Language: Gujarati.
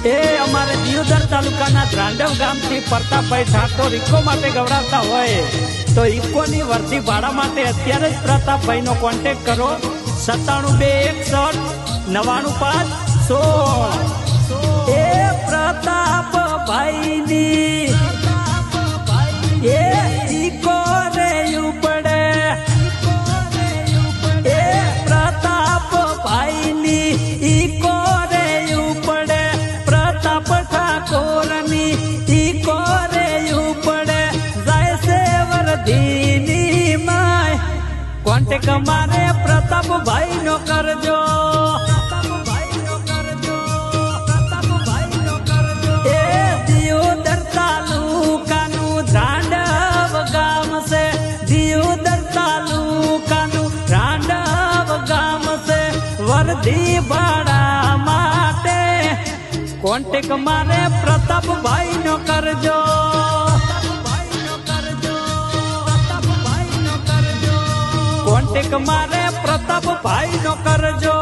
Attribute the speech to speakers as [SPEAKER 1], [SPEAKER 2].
[SPEAKER 1] એ અમારે દિયોદર તાલુકાના ત્રાંડવ ગામથી પ્રતાપભાઈ ઠાકોર ઇકો માટે ગવડાવતા હોય તો ઇકોની વર્ધી ભાડા માટે અત્યારે જ પ્રતાપભાઈનો કોન્ટેક્ટ કરો 9721619516 એ પ્રતાપભાઈની એ ઇકો રે ઉપડે એ પ્રતાપભાઈની ઇકો રે ઉપડે પ્રતાપ ઠાકોરની ઇકો રે ઉપડે જાય છે વર્ધીની માય કોન્ટેક્ટ મારે પ્રતાપભાઈ નો કરજો એ દિયોદર તાલુકાનું ત્રાંડવ ગામ છે દિયોદર તાલુકાનું ત્રાંડવ ગામ છે વર્ધી ભાડા માટે કોન્ટેક્ટ મારે પ્રતાપભાઈ નો કરજો કોન્ટેક્ટ મારે પ્રતાપભાઈ નો કરજો।